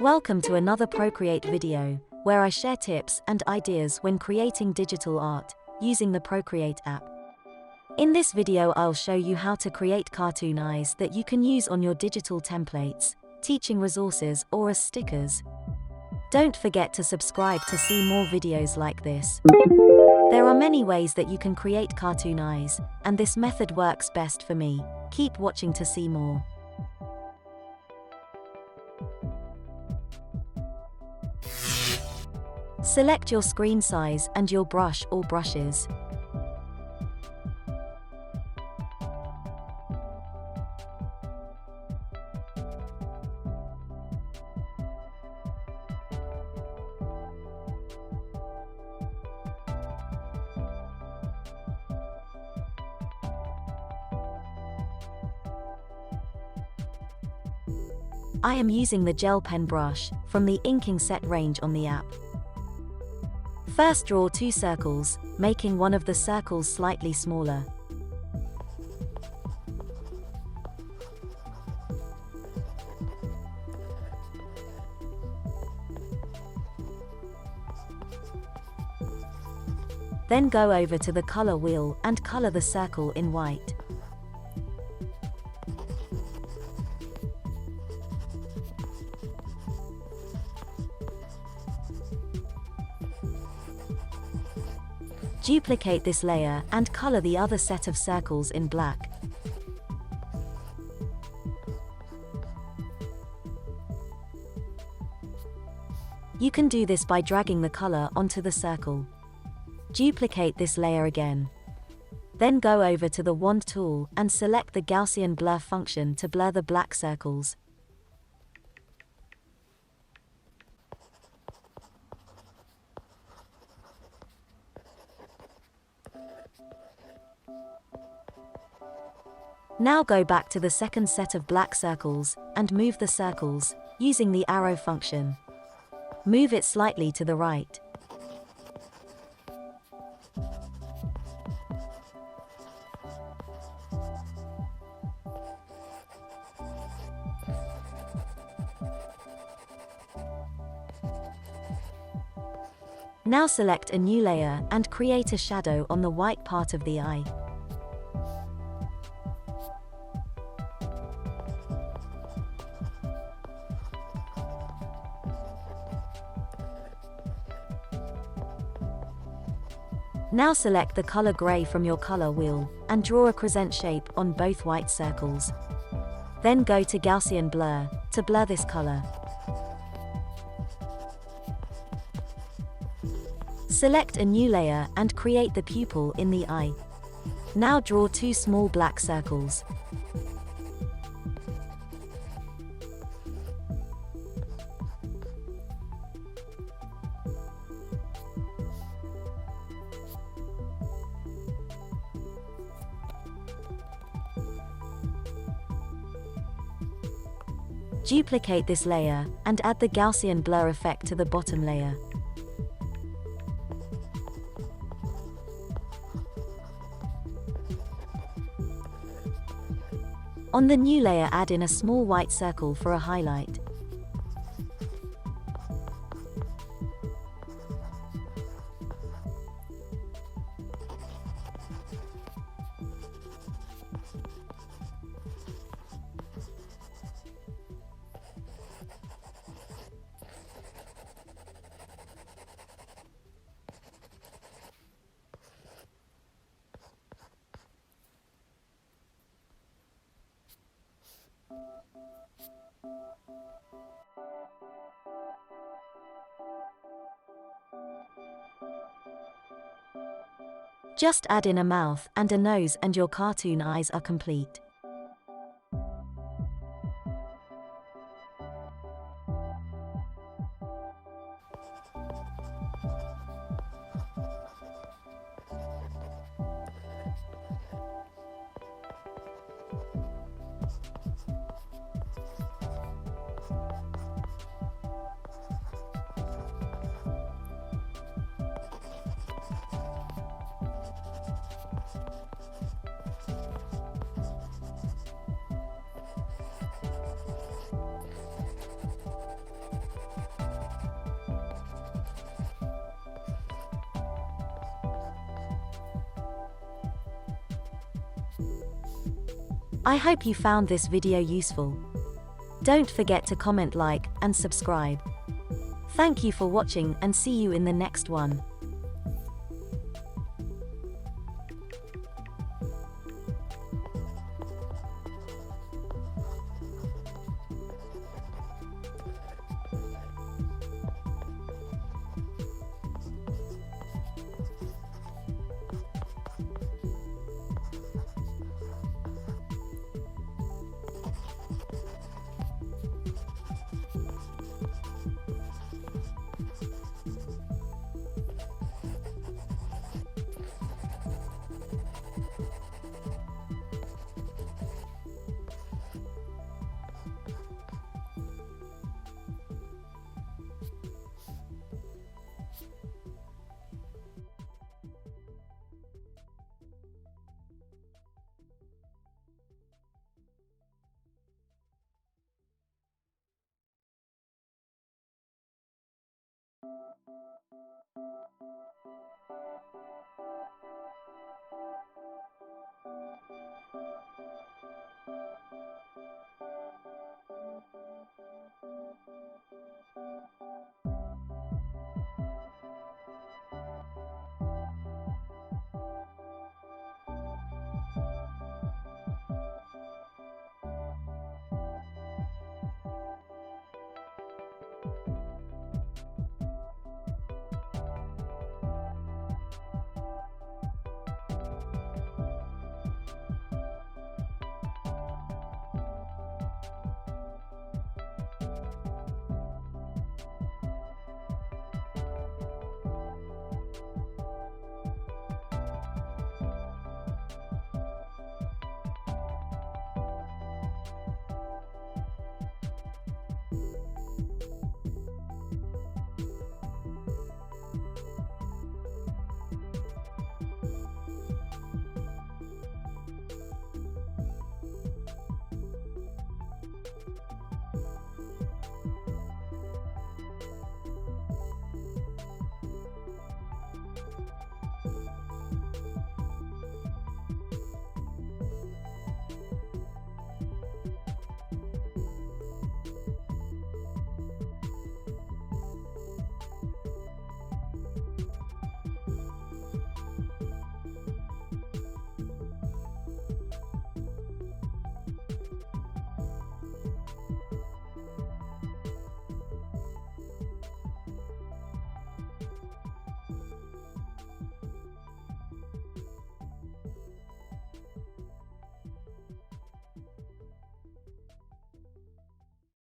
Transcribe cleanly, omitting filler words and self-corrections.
Welcome to another Procreate video, where I share tips and ideas when creating digital art, using the Procreate app. In this video I'll show you how to create cartoon eyes that you can use on your digital templates, teaching resources or as stickers. Don't forget to subscribe to see more videos like this. There are many ways that you can create cartoon eyes, and this method works best for me. Keep watching to see more. Select your screen size and your brush or brushes. I am using the gel pen brush from the inking set range on the app. First draw two circles, making one of the circles slightly smaller. Then go over to the color wheel and color the circle in white. Duplicate this layer and color the other set of circles in black. You can do this by dragging the color onto the circle. Duplicate this layer again. Then go over to the wand tool and select the Gaussian blur function to blur the black circles. Now go back to the second set of black circles, and move the circles, using the arrow function. Move it slightly to the right. Now select a new layer and create a shadow on the white part of the eye. Now select the color gray from your color wheel, and draw a crescent shape on both white circles. Then go to Gaussian blur, to blur this color. Select a new layer and create the pupil in the eye. Now draw two small black circles. Duplicate this layer, and add the Gaussian blur effect to the bottom layer. On the new layer add in a small white circle for a highlight. Just add in a mouth and a nose and your cartoon eyes are complete. I hope you found this video useful. Don't forget to comment, like, and subscribe. Thank you for watching and see you in the next one.